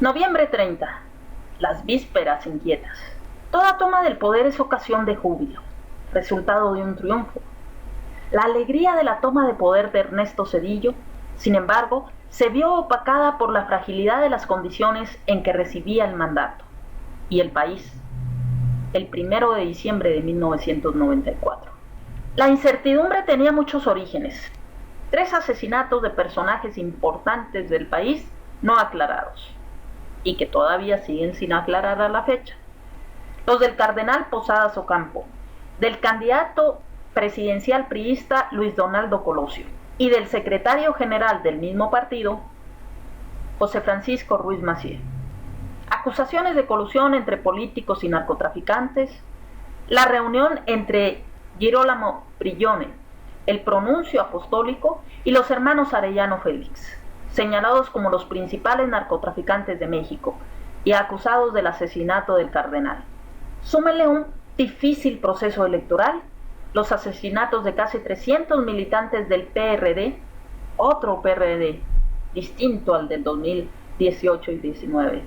Noviembre 30. Las vísperas inquietas. Toda toma del poder es ocasión de júbilo, resultado de un triunfo. La alegría de la toma de poder de Ernesto Zedillo, sin embargo, se vio opacada por la fragilidad de las condiciones en que recibía el mandato y el país, el 1 de diciembre de 1994. La incertidumbre tenía muchos orígenes. 3 asesinatos de personajes importantes del país no aclarados, y que todavía siguen sin aclarar a la fecha. Los del cardenal Posadas Ocampo, del candidato presidencial priista Luis Donaldo Colosio y del secretario general del mismo partido, José Francisco Ruiz Massieu. Acusaciones de colusión entre políticos y narcotraficantes, la reunión entre Girolamo Brillone, el pronuncio apostólico y los hermanos Arellano Félix, señalados como los principales narcotraficantes de México y acusados del asesinato del cardenal. Súmele un difícil proceso electoral, los asesinatos de casi 300 militantes del PRD, otro PRD distinto al del 2018 y 19,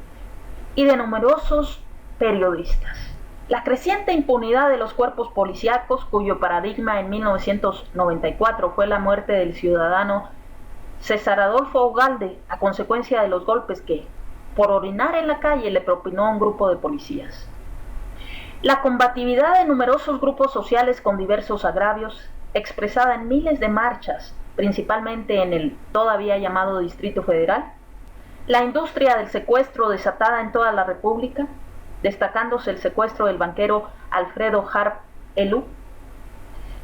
y de numerosos periodistas. La creciente impunidad de los cuerpos policíacos, cuyo paradigma en 1994 fue la muerte del ciudadano César Adolfo Ugalde a consecuencia de los golpes que, por orinar en la calle, le propinó a un grupo de policías. La combatividad de numerosos grupos sociales con diversos agravios, expresada en miles de marchas, principalmente en el todavía llamado Distrito Federal. La industria del secuestro desatada en toda la República, destacándose el secuestro del banquero Alfredo Harp Elú.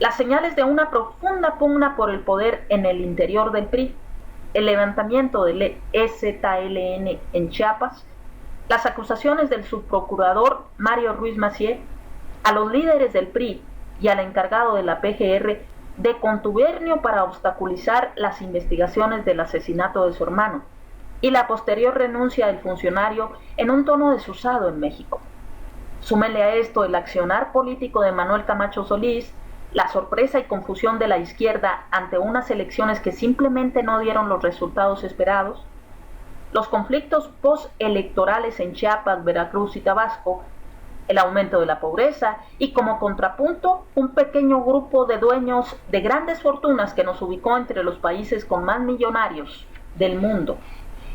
Las señales de una profunda pugna por el poder en el interior del PRI, el levantamiento del EZLN en Chiapas, las acusaciones del subprocurador Mario Ruiz Massieu a los líderes del PRI y al encargado de la PGR de contubernio para obstaculizar las investigaciones del asesinato de su hermano, y la posterior renuncia del funcionario en un tono desusado en México. Súmele a esto el accionar político de Manuel Camacho Solís, la sorpresa y confusión de la izquierda ante unas elecciones que simplemente no dieron los resultados esperados, los conflictos postelectorales en Chiapas, Veracruz y Tabasco, el aumento de la pobreza y como contrapunto un pequeño grupo de dueños de grandes fortunas que nos ubicó entre los países con más millonarios del mundo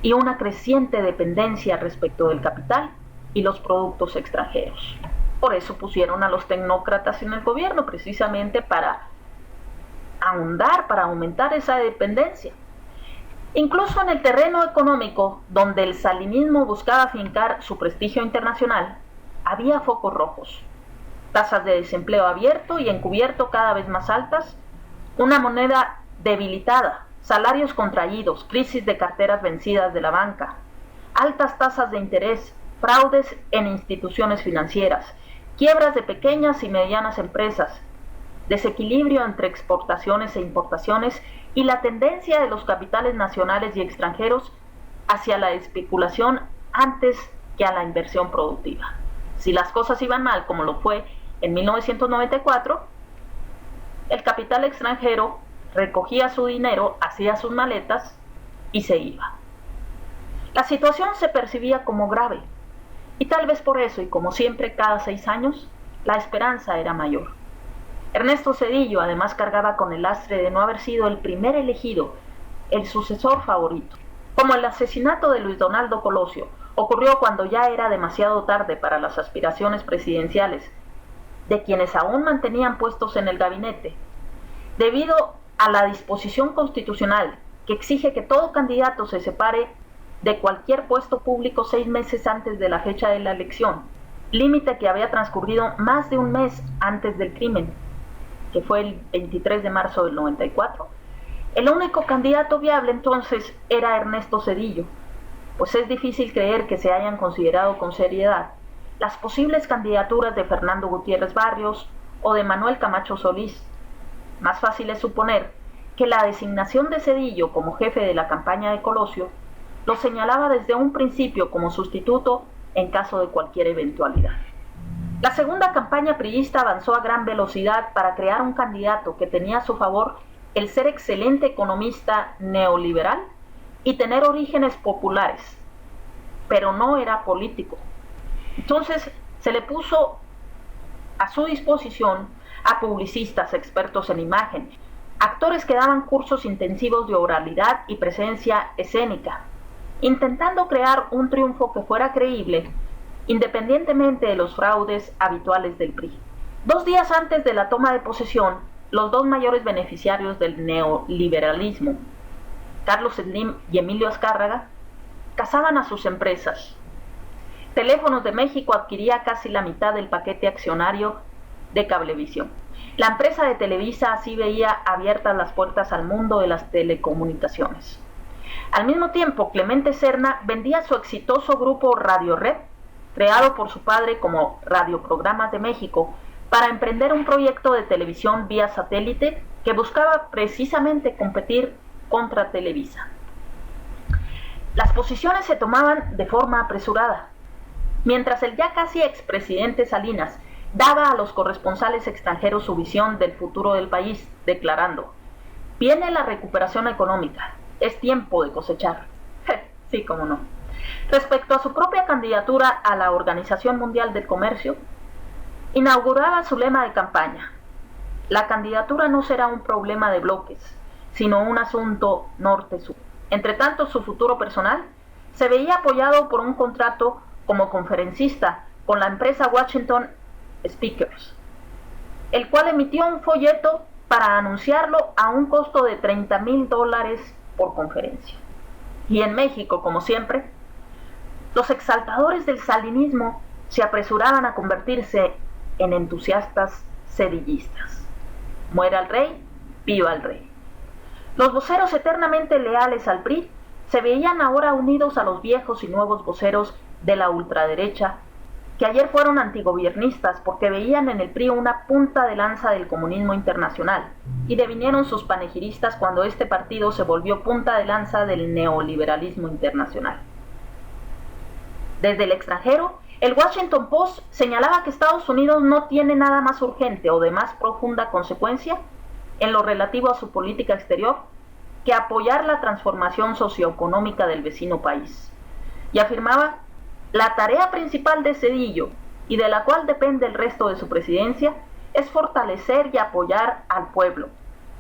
y una creciente dependencia respecto del capital y los productos extranjeros. Por eso pusieron a los tecnócratas en el gobierno, precisamente para ahondar, para aumentar esa dependencia. Incluso en el terreno económico, donde el salinismo buscaba afincar su prestigio internacional, había focos rojos. Tasas de desempleo abierto y encubierto cada vez más altas, una moneda debilitada, salarios contraídos, crisis de carteras vencidas de la banca, altas tasas de interés, fraudes en instituciones financieras, quiebras de pequeñas y medianas empresas, desequilibrio entre exportaciones e importaciones y la tendencia de los capitales nacionales y extranjeros hacia la especulación antes que a la inversión productiva. Si las cosas iban mal, como lo fue en 1994, el capital extranjero recogía su dinero, hacía sus maletas y se iba. La situación se percibía como grave, y tal vez por eso, y como siempre cada 6 años, la esperanza era mayor. Ernesto Zedillo además cargaba con el lastre de no haber sido el primer elegido, el sucesor favorito. Como el asesinato de Luis Donaldo Colosio ocurrió cuando ya era demasiado tarde para las aspiraciones presidenciales de quienes aún mantenían puestos en el gabinete, debido a la disposición constitucional que exige que todo candidato se separe de cualquier puesto público 6 meses antes de la fecha de la elección, límite que había transcurrido más de un mes antes del crimen, que fue el 23 de marzo del 94. El único candidato viable entonces era Ernesto Zedillo, pues es difícil creer que se hayan considerado con seriedad las posibles candidaturas de Fernando Gutiérrez Barrios o de Manuel Camacho Solís. Más fácil es suponer que la designación de Zedillo como jefe de la campaña de Colosio lo señalaba desde un principio como sustituto en caso de cualquier eventualidad. La segunda campaña priista avanzó a gran velocidad para crear un candidato que tenía a su favor el ser excelente economista neoliberal y tener orígenes populares. pero no era político. Entonces se le puso a su disposición a publicistas expertos en imagen, actores que daban cursos intensivos de oralidad y presencia escénica, intentando crear un triunfo que fuera creíble, independientemente de los fraudes habituales del PRI. 2 días antes de la toma de posesión, los dos mayores beneficiarios del neoliberalismo, Carlos Slim y Emilio Azcárraga, casaban a sus empresas. Teléfonos de México adquiría casi la mitad del paquete accionario de Cablevisión. La empresa de Televisa así veía abiertas las puertas al mundo de las telecomunicaciones. Al mismo tiempo, Clemente Serna vendía su exitoso grupo Radio Red, creado por su padre como Radioprogramas de México, para emprender un proyecto de televisión vía satélite que buscaba precisamente competir contra Televisa. Las posiciones se tomaban de forma apresurada. Mientras el ya casi expresidente Salinas daba a los corresponsales extranjeros su visión del futuro del país, declarando: viene la recuperación económica, es tiempo de cosechar. Sí, cómo no. Respecto a su propia candidatura a la Organización Mundial del Comercio, inauguraba su lema de campaña: la candidatura no será un problema de bloques, sino un asunto norte-sur. Entre tanto, su futuro personal se veía apoyado por un contrato como conferencista con la empresa Washington Speakers, el cual emitió un folleto para anunciarlo a un costo de $30,000 por conferencia. Y en México, como siempre, los exaltadores del salinismo se apresuraban a convertirse en entusiastas sedillistas. Muera el rey, viva el rey. Los voceros eternamente leales al PRI se veían ahora unidos a los viejos y nuevos voceros de la ultraderecha, que ayer fueron antigobiernistas porque veían en el PRI una punta de lanza del comunismo internacional, y devinieron sus panegiristas cuando este partido se volvió punta de lanza del neoliberalismo internacional. Desde el extranjero, el Washington Post señalaba que Estados Unidos no tiene nada más urgente o de más profunda consecuencia en lo relativo a su política exterior que apoyar la transformación socioeconómica del vecino país. Y afirmaba: la tarea principal de Zedillo, y de la cual depende el resto de su presidencia, es fortalecer y apoyar al pueblo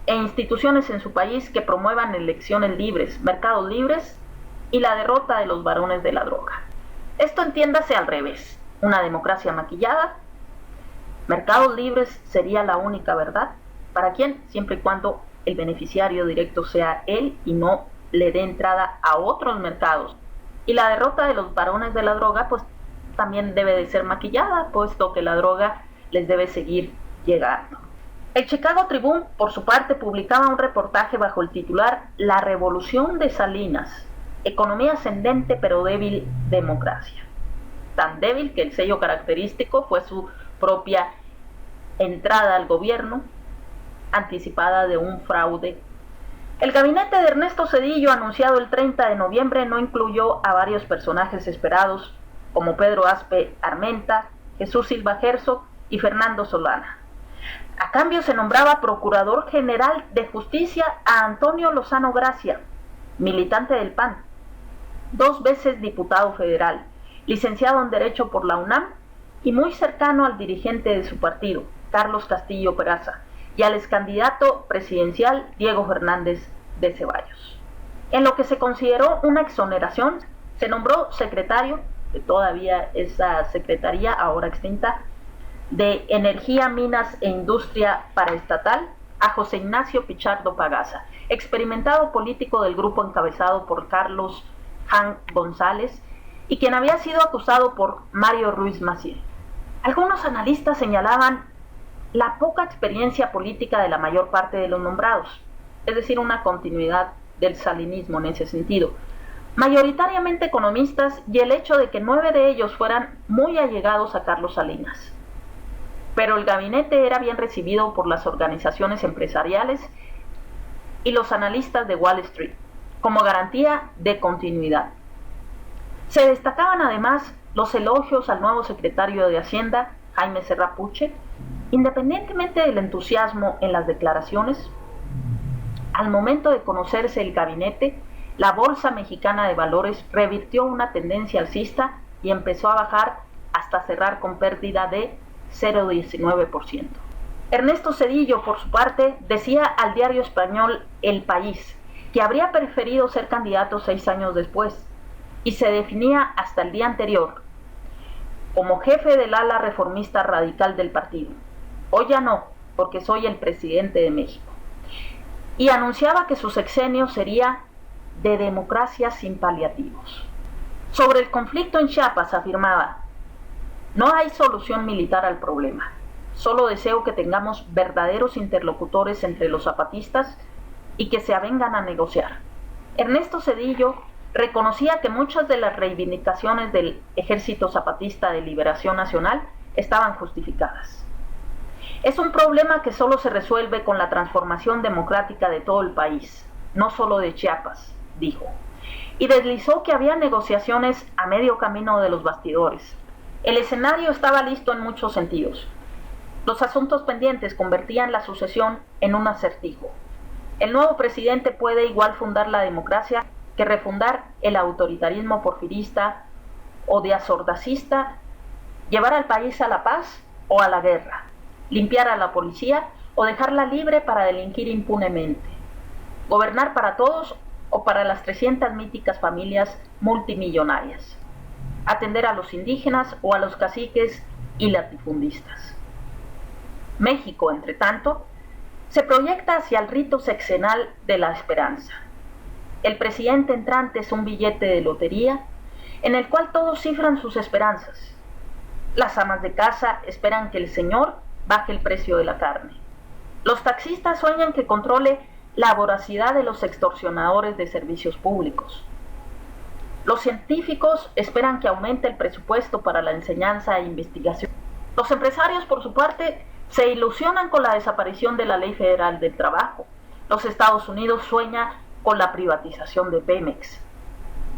e instituciones en su país que promuevan elecciones libres, mercados libres y la derrota de los varones de la droga. Esto entiéndase al revés: una democracia maquillada, mercados libres sería la única verdad. ¿Para quién? Siempre y cuando el beneficiario directo sea él y no le dé entrada a otros mercados. Y la derrota de los varones de la droga pues también debe de ser maquillada, puesto que la droga les debe seguir llegando. El Chicago Tribune, por su parte, publicaba un reportaje bajo el titular La revolución de Salinas, economía ascendente pero débil democracia. Tan débil que el sello característico fue su propia entrada al gobierno, anticipada de un fraude. El gabinete de Ernesto Zedillo, anunciado el 30 de noviembre, no incluyó a varios personajes esperados, como Pedro Aspe Armenta, Jesús Silva Herzog y Fernando Solana. A cambio se nombraba Procurador General de Justicia a Antonio Lozano Gracia, militante del PAN, 2 veces diputado federal, licenciado en Derecho por la UNAM y muy cercano al dirigente de su partido, Carlos Castillo Peraza, y al excandidato presidencial Diego Fernández de Ceballos. En lo que se consideró una exoneración, se nombró secretario, que todavía esa secretaría, ahora extinta, de Energía, Minas e Industria Paraestatal, a José Ignacio Pichardo Pagaza, experimentado político del grupo encabezado por Carlos Jan González y quien había sido acusado por Mario Ruiz Massieu. Algunos analistas señalaban la poca experiencia política de la mayor parte de los nombrados, es decir, una continuidad del salinismo en ese sentido, mayoritariamente economistas, y el hecho de que 9 de ellos fueran muy allegados a Carlos Salinas. Pero el gabinete era bien recibido por las organizaciones empresariales y los analistas de Wall Street, como garantía de continuidad. Se destacaban además los elogios al nuevo secretario de Hacienda, Jaime Serra Puche. Independientemente del entusiasmo en las declaraciones, al momento de conocerse el gabinete, la Bolsa Mexicana de Valores revirtió una tendencia alcista y empezó a bajar hasta cerrar con pérdida de 0,19%. Ernesto Zedillo, por su parte, decía al diario español El País que habría preferido ser candidato 6 años después y se definía hasta el día anterior como jefe del ala reformista radical del partido. Hoy ya no, porque soy el presidente de México. Y anunciaba que su sexenio sería de democracia sin paliativos. Sobre el conflicto en Chiapas afirmaba: no hay solución militar al problema. Solo deseo que tengamos verdaderos interlocutores entre los zapatistas y que se avengan a negociar. Ernesto Zedillo reconocía que muchas de las reivindicaciones del Ejército Zapatista de Liberación Nacional estaban justificadas. Es un problema que solo se resuelve con la transformación democrática de todo el país, no solo de Chiapas, dijo. Y deslizó que había negociaciones a medio camino de los bastidores. El escenario estaba listo en muchos sentidos. Los asuntos pendientes convertían la sucesión en un acertijo. El nuevo presidente puede igual fundar la democracia que refundar el autoritarismo porfirista o diazordacista, llevar al país a la paz o a la guerra, limpiar a la policía o dejarla libre para delinquir impunemente, gobernar para todos o para las 300 míticas familias multimillonarias, atender a los indígenas o a los caciques y latifundistas. México, entre tanto, se proyecta hacia el rito sexenal de la esperanza. El presidente entrante es un billete de lotería en el cual todos cifran sus esperanzas. Las amas de casa esperan que el señor baje el precio de la carne. Los taxistas sueñan que controle la voracidad de los extorsionadores de servicios públicos. Los científicos esperan que aumente el presupuesto para la enseñanza e investigación. Los empresarios, por su parte, se ilusionan con la desaparición de la Ley Federal del Trabajo. Los Estados Unidos sueñan con la privatización de Pemex.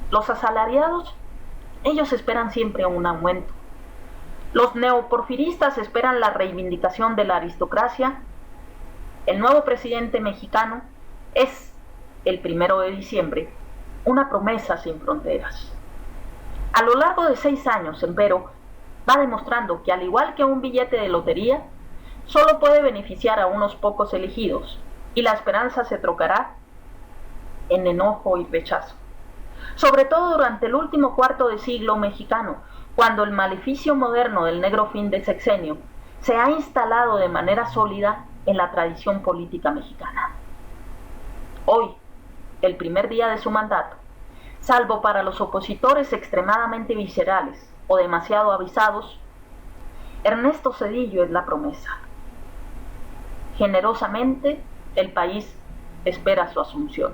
Los asalariados, ellos esperan siempre un aumento. Los neoporfiristas esperan la reivindicación de la aristocracia. El nuevo presidente mexicano es, el 1 de diciembre, una promesa sin fronteras. A lo largo de 6 años, empero, va demostrando que al igual que un billete de lotería, solo puede beneficiar a unos pocos elegidos y la esperanza se trocará en enojo y rechazo. Sobre todo durante el último cuarto de siglo mexicano, cuando el maleficio moderno del negro fin de sexenio se ha instalado de manera sólida en la tradición política mexicana. Hoy, el primer día de su mandato, salvo para los opositores extremadamente viscerales o demasiado avisados, Ernesto Zedillo es la promesa. Generosamente, el país espera su asunción.